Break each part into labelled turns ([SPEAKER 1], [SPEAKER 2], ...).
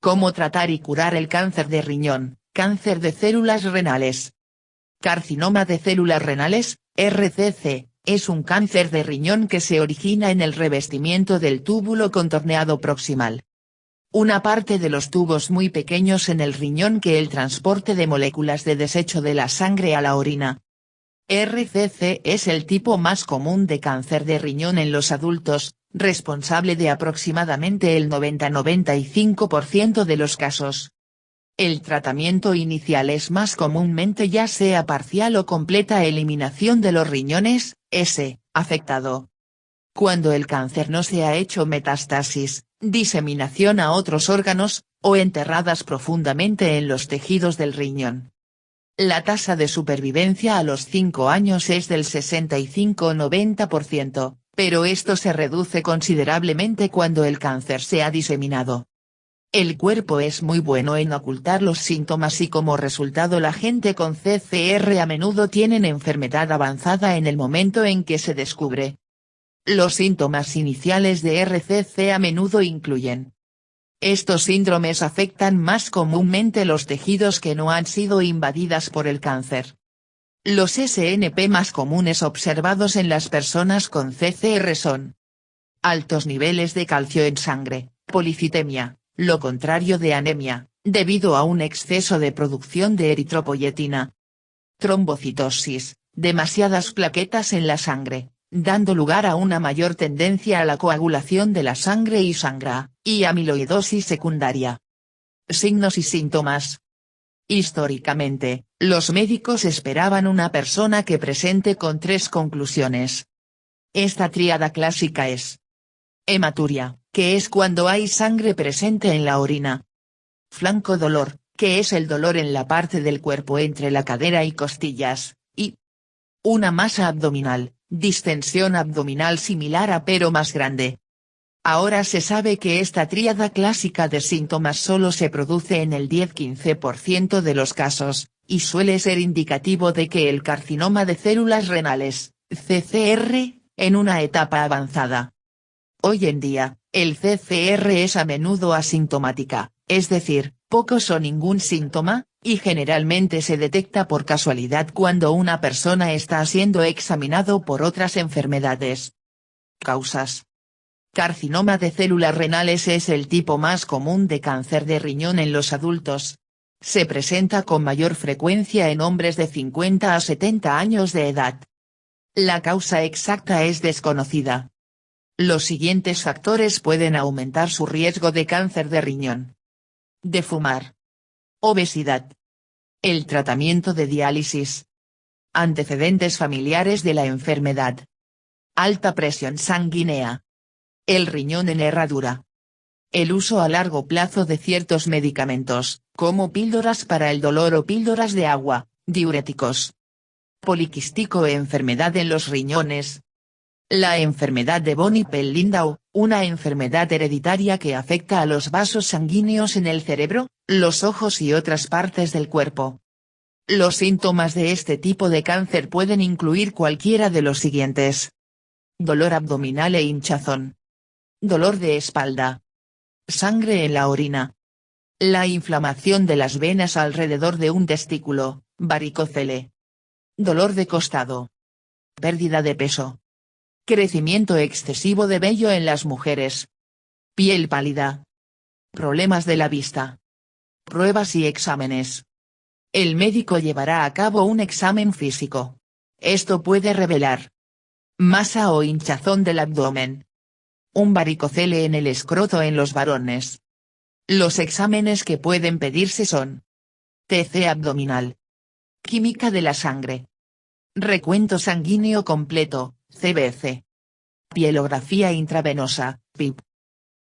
[SPEAKER 1] ¿Cómo tratar y curar el cáncer de riñón, cáncer de células renales? Carcinoma de células renales, RCC, es un cáncer de riñón que se origina en el revestimiento del túbulo contorneado proximal. Una parte de los tubos muy pequeños en el riñón que el transporte de moléculas de desecho de la sangre a la orina. RCC es el tipo más común de cáncer de riñón en los adultos, responsable de aproximadamente el 90-95% de los casos. El tratamiento inicial es más comúnmente ya sea parcial o completa eliminación de los riñones, afectado. Cuando el cáncer no se ha hecho metástasis, diseminación a otros órganos, o enterradas profundamente en los tejidos del riñón. La tasa de supervivencia a los 5 años es del 65-90%, pero esto se reduce considerablemente cuando el cáncer se ha diseminado. El cuerpo es muy bueno en ocultar los síntomas y como resultado la gente con CCR a menudo tienen enfermedad avanzada en el momento en que se descubre. Los síntomas iniciales de RCC a menudo incluyen. Estos síndromes afectan más comúnmente los tejidos que no han sido invadidas por el cáncer. Los SNP más comunes observados en las personas con CCR son altos niveles de calcio en sangre, policitemia, lo contrario de anemia, debido a un exceso de producción de eritropoyetina. Trombocitosis, demasiadas plaquetas en la sangre, dando lugar a una mayor tendencia a la coagulación de la sangre y sangra, y amiloidosis secundaria. Signos y síntomas. Históricamente, los médicos esperaban una persona que presente con 3 conclusiones. Esta tríada clásica es: hematuria, que es cuando hay sangre presente en la orina. Flanco dolor, que es el dolor en la parte del cuerpo entre la cadera y costillas, y una masa abdominal, distensión abdominal similar a pero más grande. Ahora se sabe que esta tríada clásica de síntomas solo se produce en el 10-15% de los casos, y suele ser indicativo de que el carcinoma de células renales, CCR, en una etapa avanzada. Hoy en día, el CCR es a menudo asintomática, es decir, pocos o ningún síntoma, y generalmente se detecta por casualidad cuando una persona está siendo examinado por otras enfermedades. Causas. Carcinoma de células renales es el tipo más común de cáncer de riñón en los adultos. Se presenta con mayor frecuencia en hombres de 50 a 70 años de edad. La causa exacta es desconocida. Los siguientes factores pueden aumentar su riesgo de cáncer de riñón. De fumar. Obesidad. El tratamiento de diálisis. Antecedentes familiares de la enfermedad. Alta presión sanguínea. El riñón en herradura. El uso a largo plazo de ciertos medicamentos, como píldoras para el dolor o píldoras de agua, diuréticos. Poliquístico, enfermedad en los riñones. La enfermedad de von Hippel-Lindau, una enfermedad hereditaria que afecta a los vasos sanguíneos en el cerebro, los ojos y otras partes del cuerpo. Los síntomas de este tipo de cáncer pueden incluir cualquiera de los siguientes: dolor abdominal e hinchazón. Dolor de espalda. Sangre en la orina. La inflamación de las venas alrededor de un testículo, varicocele. Dolor de costado. Pérdida de peso. Crecimiento excesivo de vello en las mujeres. Piel pálida. Problemas de la vista. Pruebas y exámenes. El médico llevará a cabo un examen físico. Esto puede revelar masa o hinchazón del abdomen. Un varicocele en el escroto en los varones. Los exámenes que pueden pedirse son: TC abdominal. Química de la sangre. Recuento sanguíneo completo, CBC. Pielografía intravenosa, PIP.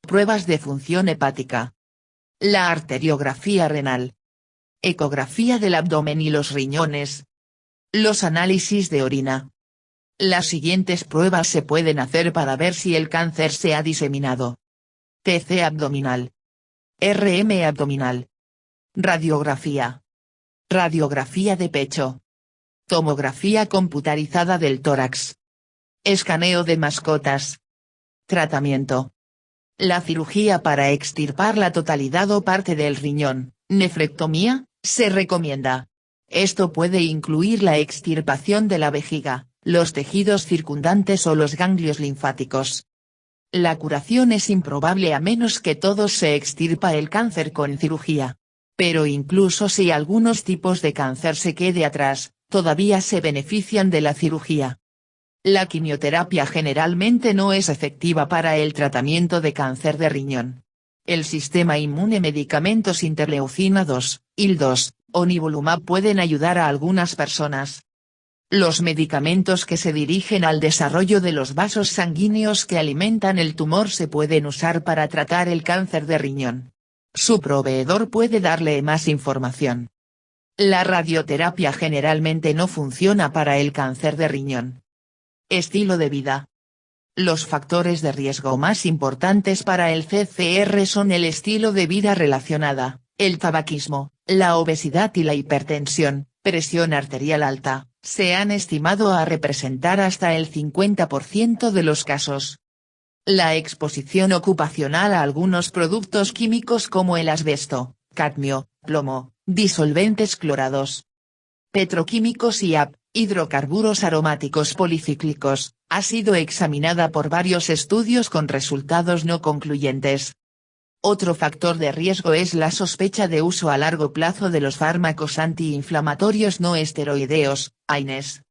[SPEAKER 1] Pruebas de función hepática. La arteriografía renal. Ecografía del abdomen y los riñones. Los análisis de orina. Las siguientes pruebas se pueden hacer para ver si el cáncer se ha diseminado. TC abdominal. RM abdominal. Radiografía. Radiografía de pecho. Tomografía computarizada del tórax. Escaneo de mascotas. Tratamiento. La cirugía para extirpar la totalidad o parte del riñón, nefrectomía, se recomienda. Esto puede incluir la extirpación de la vejiga, los tejidos circundantes o los ganglios linfáticos. La curación es improbable a menos que todo se extirpa el cáncer con cirugía. Pero incluso si algunos tipos de cáncer se quede atrás, todavía se benefician de la cirugía. La quimioterapia generalmente no es efectiva para el tratamiento de cáncer de riñón. El sistema inmune medicamentos interleucina 2, IL-2, o nivolumab pueden ayudar a algunas personas. Los medicamentos que se dirigen al desarrollo de los vasos sanguíneos que alimentan el tumor se pueden usar para tratar el cáncer de riñón. Su proveedor puede darle más información. La radioterapia generalmente no funciona para el cáncer de riñón. Estilo de vida. Los factores de riesgo más importantes para el CCR son el estilo de vida relacionada, el tabaquismo, la obesidad y la hipertensión, presión arterial alta, se han estimado a representar hasta el 50% de los casos. La exposición ocupacional a algunos productos químicos como el asbesto, cadmio, plomo, disolventes clorados, petroquímicos y hidrocarburos aromáticos policíclicos, ha sido examinada por varios estudios con resultados no concluyentes. Otro factor de riesgo es la sospecha de uso a largo plazo de los fármacos antiinflamatorios no esteroideos, AINES.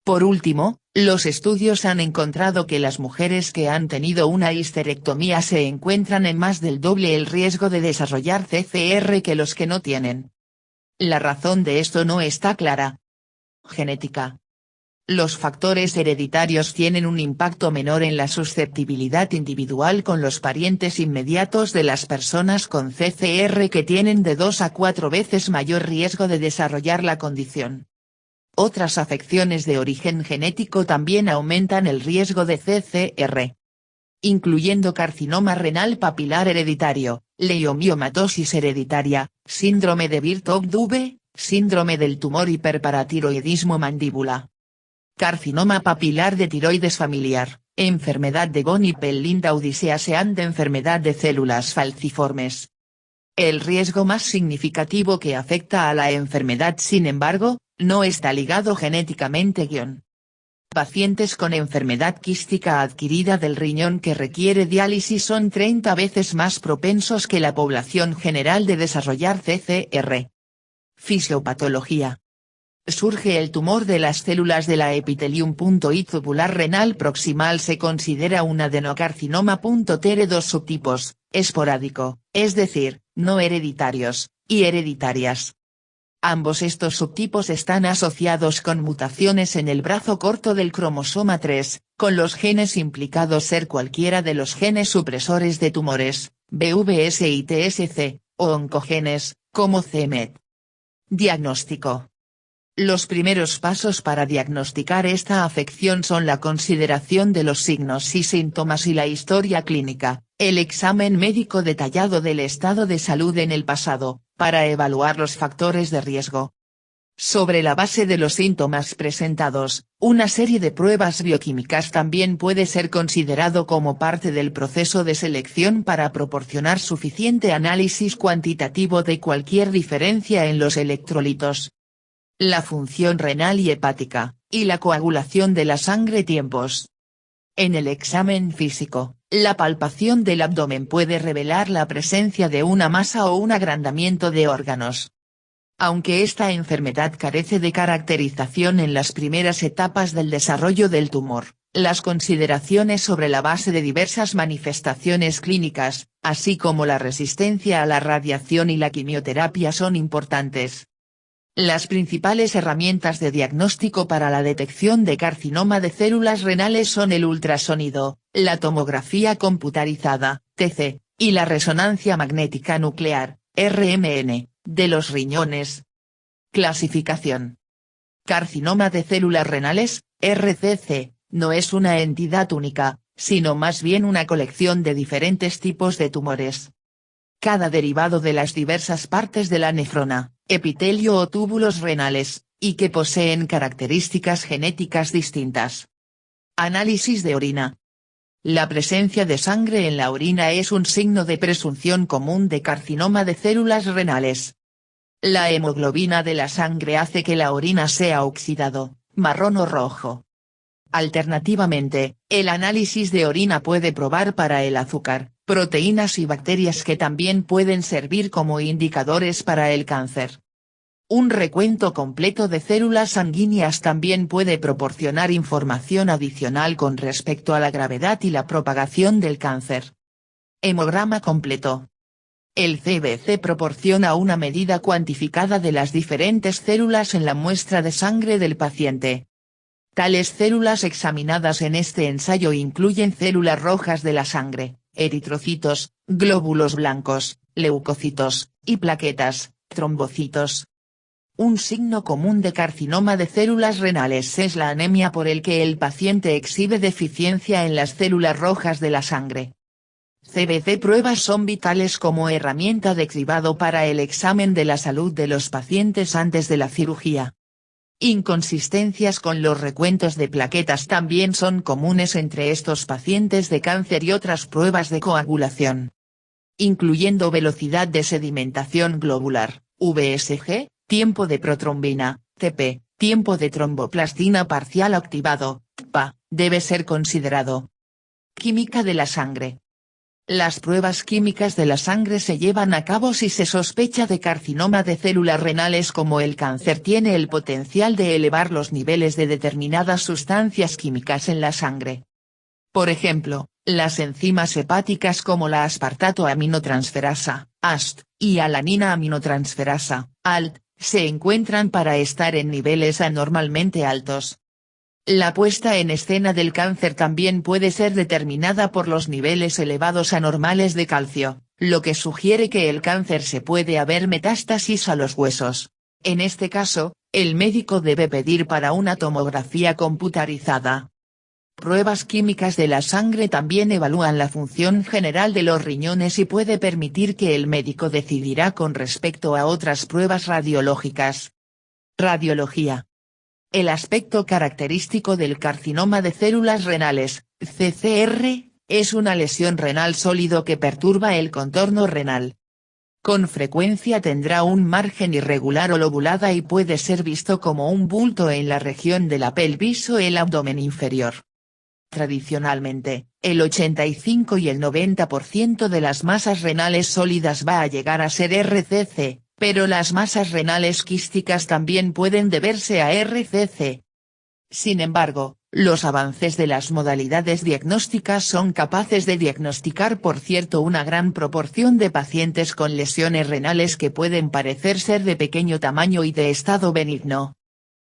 [SPEAKER 1] Por último, los estudios han encontrado que las mujeres que han tenido una histerectomía se encuentran en más del doble el riesgo de desarrollar CCR que los que no tienen. La razón de esto no está clara. Genética. Los factores hereditarios tienen un impacto menor en la susceptibilidad individual con los parientes inmediatos de las personas con CCR que tienen de 2 a 4 veces mayor riesgo de desarrollar la condición. Otras afecciones de origen genético también aumentan el riesgo de CCR, incluyendo carcinoma renal papilar hereditario, leiomiomatosis hereditaria, síndrome de Birt-Hopkins, síndrome del tumor hiperparatiroidismo mandíbula, carcinoma papilar de tiroides familiar, enfermedad de Goni-Pellin-Daudis diseasean de enfermedad de células falciformes. El riesgo más significativo que afecta a la enfermedad, sin embargo, no está ligado genéticamente. Pacientes con enfermedad quística adquirida del riñón que requiere diálisis son 30 veces más propensos que la población general de desarrollar CCR. Fisiopatología. Surge el tumor de las células de la epitelium. Y tubular renal proximal se considera un adenocarcinoma. Tiene dos subtipos, esporádico, es decir, no hereditarios, y hereditarias. Ambos estos subtipos están asociados con mutaciones en el brazo corto del cromosoma 3, con los genes implicados ser cualquiera de los genes supresores de tumores, BVS y TSC, o oncogenes, como c-Met. Diagnóstico. Los primeros pasos para diagnosticar esta afección son la consideración de los signos y síntomas y la historia clínica, el examen médico detallado del estado de salud en el pasado, para evaluar los factores de riesgo. Sobre la base de los síntomas presentados, una serie de pruebas bioquímicas también puede ser considerado como parte del proceso de selección para proporcionar suficiente análisis cuantitativo de cualquier diferencia en los electrolitos, la función renal y hepática, y la coagulación de la sangre. Tiempos. En el examen físico, la palpación del abdomen puede revelar la presencia de una masa o un agrandamiento de órganos. Aunque esta enfermedad carece de caracterización en las primeras etapas del desarrollo del tumor, las consideraciones sobre la base de diversas manifestaciones clínicas, así como la resistencia a la radiación y la quimioterapia son importantes. Las principales herramientas de diagnóstico para la detección de carcinoma de células renales son el ultrasonido, la tomografía computarizada, TC, y la resonancia magnética nuclear, RMN, de los riñones. Clasificación. Carcinoma de células renales, RCC, no es una entidad única, sino más bien una colección de diferentes tipos de tumores. Cada derivado de las diversas partes de la nefrona, epitelio o túbulos renales, y que poseen características genéticas distintas. Análisis de orina. La presencia de sangre en la orina es un signo de presunción común de carcinoma de células renales. La hemoglobina de la sangre hace que la orina sea oxidado, marrón o rojo. Alternativamente, el análisis de orina puede probar para el azúcar, proteínas y bacterias que también pueden servir como indicadores para el cáncer. Un recuento completo de células sanguíneas también puede proporcionar información adicional con respecto a la gravedad y la propagación del cáncer. Hemograma completo. El CBC proporciona una medida cuantificada de las diferentes células en la muestra de sangre del paciente. Tales células examinadas en este ensayo incluyen células rojas de la sangre, eritrocitos, glóbulos blancos, leucocitos, y plaquetas, trombocitos. Un signo común de carcinoma de células renales es la anemia por el que el paciente exhibe deficiencia en las células rojas de la sangre. CBC pruebas son vitales como herramienta de cribado para el examen de la salud de los pacientes antes de la cirugía. Inconsistencias con los recuentos de plaquetas también son comunes entre estos pacientes de cáncer y otras pruebas de coagulación, incluyendo velocidad de sedimentación globular, VSG, tiempo de protrombina, TP, tiempo de tromboplastina parcial activado, TPA, debe ser considerado. Química de la sangre. Las pruebas químicas de la sangre se llevan a cabo si se sospecha de carcinoma de células renales, como el cáncer tiene el potencial de elevar los niveles de determinadas sustancias químicas en la sangre. Por ejemplo, las enzimas hepáticas como la aspartato aminotransferasa, AST, y alanina aminotransferasa, ALT, se encuentran para estar en niveles anormalmente altos. La puesta en escena del cáncer también puede ser determinada por los niveles elevados anormales de calcio, lo que sugiere que el cáncer se puede haber metástasis a los huesos. En este caso, el médico debe pedir para una tomografía computarizada. Pruebas químicas de la sangre también evalúan la función general de los riñones y puede permitir que el médico decidirá con respecto a otras pruebas radiológicas. Radiología. El aspecto característico del carcinoma de células renales, CCR, es una lesión renal sólido que perturba el contorno renal. Con frecuencia tendrá un margen irregular o lobulada y puede ser visto como un bulto en la región de la pelvis o el abdomen inferior. Tradicionalmente, el 85 y el 90% de las masas renales sólidas va a llegar a ser RCC, pero las masas renales quísticas también pueden deberse a RCC. Sin embargo, los avances de las modalidades diagnósticas son capaces de diagnosticar una gran proporción de pacientes con lesiones renales que pueden parecer ser de pequeño tamaño y de estado benigno.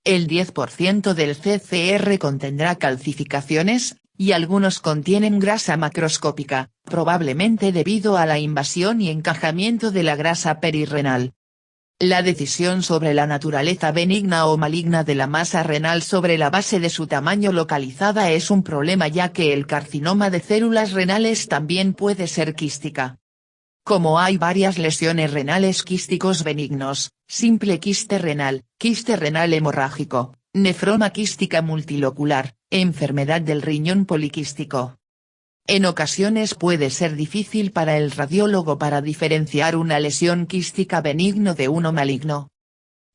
[SPEAKER 1] El 10% del CCR contendrá calcificaciones, y algunos contienen grasa macroscópica, probablemente debido a la invasión y encajamiento de la grasa perirrenal. La decisión sobre la naturaleza benigna o maligna de la masa renal sobre la base de su tamaño localizada es un problema, ya que el carcinoma de células renales también puede ser quística. Como hay varias lesiones renales quísticos benignos, simple quiste renal hemorrágico, nefroma quística multilocular, enfermedad del riñón poliquístico. En ocasiones puede ser difícil para el radiólogo para diferenciar una lesión quística benigno de uno maligno.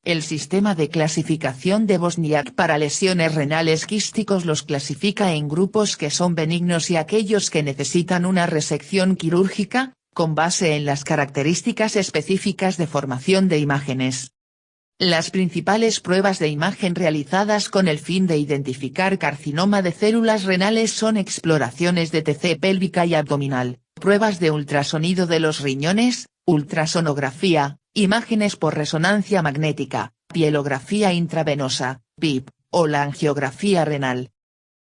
[SPEAKER 1] El sistema de clasificación de Bosniak para lesiones renales quísticos los clasifica en grupos que son benignos y aquellos que necesitan una resección quirúrgica, con base en las características específicas de formación de imágenes. Las principales pruebas de imagen realizadas con el fin de identificar carcinoma de células renales son exploraciones de TC pélvica y abdominal, pruebas de ultrasonido de los riñones, ultrasonografía, imágenes por resonancia magnética, pielografía intravenosa, PIP, o la angiografía renal.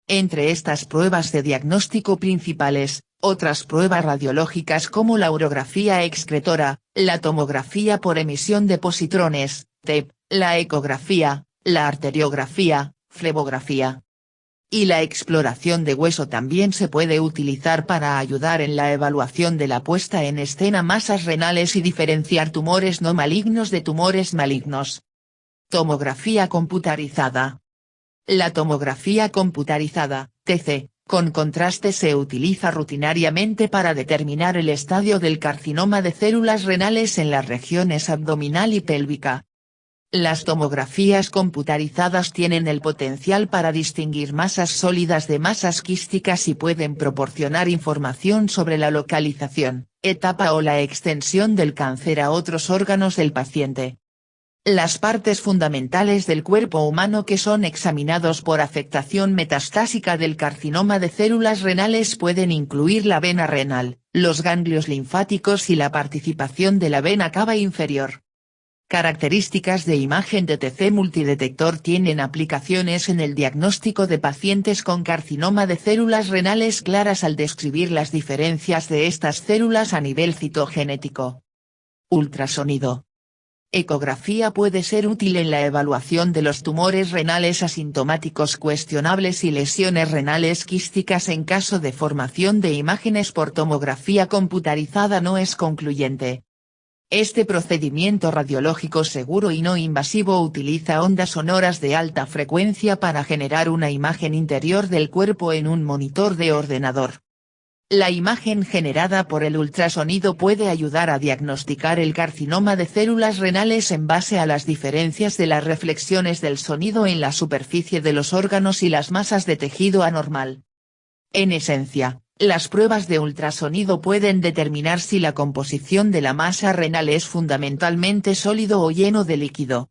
[SPEAKER 1] Entre estas pruebas de diagnóstico principales, otras pruebas radiológicas como la urografía excretora, la tomografía por emisión de positrones, TEP, la ecografía, la arteriografía, flebografía. Y la exploración de hueso también se puede utilizar para ayudar en la evaluación de la puesta en escena masas renales y diferenciar tumores no malignos de tumores malignos. Tomografía computarizada. La tomografía computarizada, TC, Con contraste se utiliza rutinariamente para determinar el estadio del carcinoma de células renales en las regiones abdominal y pélvica. Las tomografías computarizadas tienen el potencial para distinguir masas sólidas de masas quísticas y pueden proporcionar información sobre la localización, etapa o la extensión del cáncer a otros órganos del paciente. Las partes fundamentales del cuerpo humano que son examinados por afectación metastásica del carcinoma de células renales pueden incluir la vena renal, los ganglios linfáticos y la participación de la vena cava inferior. Características de imagen de TC multidetector tienen aplicaciones en el diagnóstico de pacientes con carcinoma de células renales claras al describir las diferencias de estas células a nivel citogenético. Ultrasonido. Ecografía puede ser útil en la evaluación de los tumores renales asintomáticos cuestionables y lesiones renales quísticas en caso de formación de imágenes por tomografía computarizada no es concluyente. Este procedimiento radiológico seguro y no invasivo utiliza ondas sonoras de alta frecuencia para generar una imagen interior del cuerpo en un monitor de ordenador. La imagen generada por el ultrasonido puede ayudar a diagnosticar el carcinoma de células renales en base a las diferencias de las reflexiones del sonido en la superficie de los órganos y las masas de tejido anormal. En esencia, las pruebas de ultrasonido pueden determinar si la composición de la masa renal es fundamentalmente sólido o lleno de líquido.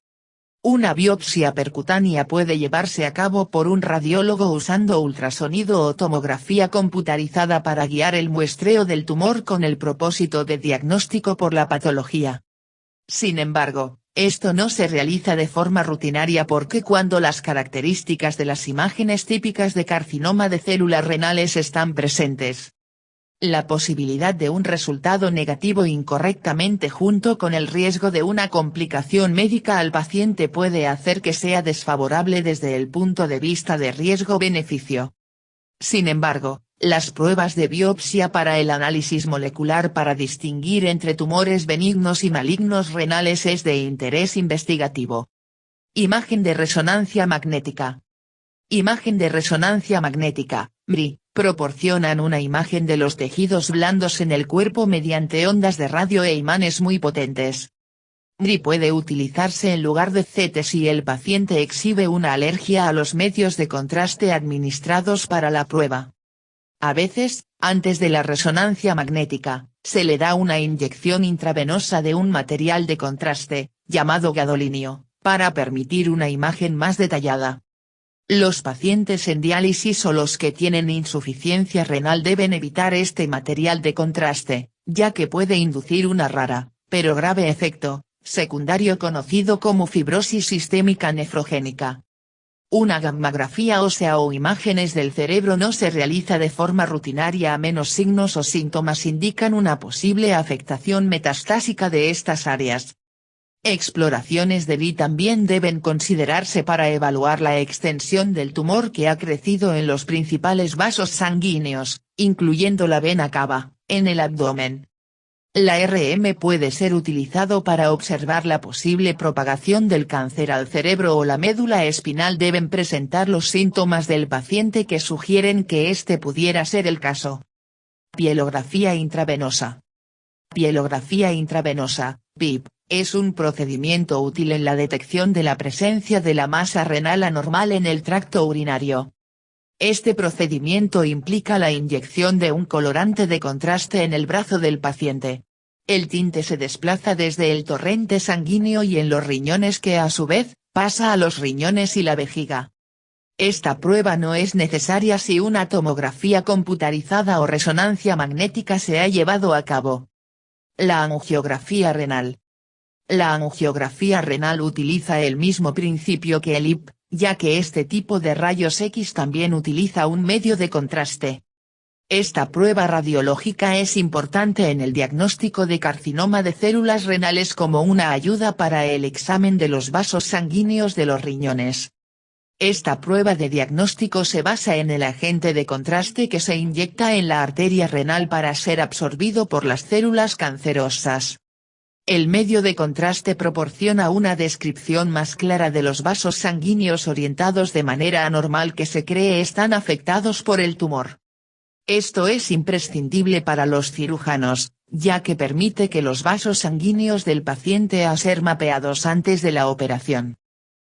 [SPEAKER 1] Una biopsia percutánea puede llevarse a cabo por un radiólogo usando ultrasonido o tomografía computarizada para guiar el muestreo del tumor con el propósito de diagnóstico por la patología. Sin embargo, esto no se realiza de forma rutinaria porque cuando las características de las imágenes típicas de carcinoma de células renales están presentes, la posibilidad de un resultado negativo incorrectamente junto con el riesgo de una complicación médica al paciente puede hacer que sea desfavorable desde el punto de vista de riesgo-beneficio. Sin embargo, las pruebas de biopsia para el análisis molecular para distinguir entre tumores benignos y malignos renales es de interés investigativo. Imagen de resonancia magnética. Imagen de resonancia magnética, MRI, proporcionan una imagen de los tejidos blandos en el cuerpo mediante ondas de radio e imanes muy potentes. MRI puede utilizarse en lugar de CT si el paciente exhibe una alergia a los medios de contraste administrados para la prueba. A veces, antes de la resonancia magnética, se le da una inyección intravenosa de un material de contraste, llamado gadolinio, para permitir una imagen más detallada. Los pacientes en diálisis o los que tienen insuficiencia renal deben evitar este material de contraste, ya que puede inducir una rara, pero grave efecto secundario conocido como fibrosis sistémica nefrogénica. Una gammagrafía ósea o imágenes del cerebro no se realiza de forma rutinaria a menos signos o síntomas indican una posible afectación metastásica de estas áreas. Exploraciones de MRI también deben considerarse para evaluar la extensión del tumor que ha crecido en los principales vasos sanguíneos, incluyendo la vena cava, en el abdomen. La RM puede ser utilizado para observar la posible propagación del cáncer al cerebro o la médula espinal deben presentar los síntomas del paciente que sugieren que este pudiera ser el caso. Pielografía intravenosa. Pielografía intravenosa, PIP, es un procedimiento útil en la detección de la presencia de la masa renal anormal en el tracto urinario. Este procedimiento implica la inyección de un colorante de contraste en el brazo del paciente. El tinte se desplaza desde el torrente sanguíneo y en los riñones que a su vez, pasa a los riñones y la vejiga. Esta prueba no es necesaria si una tomografía computarizada o resonancia magnética se ha llevado a cabo. La angiografía renal. La angiografía renal utiliza el mismo principio que el IP, ya que este tipo de rayos X también utiliza un medio de contraste. Esta prueba radiológica es importante en el diagnóstico de carcinoma de células renales como una ayuda para el examen de los vasos sanguíneos de los riñones. Esta prueba de diagnóstico se basa en el agente de contraste que se inyecta en la arteria renal para ser absorbido por las células cancerosas. El medio de contraste proporciona una descripción más clara de los vasos sanguíneos orientados de manera anormal que se cree están afectados por el tumor. Esto es imprescindible para los cirujanos, ya que permite que los vasos sanguíneos del paciente a ser mapeados antes de la operación.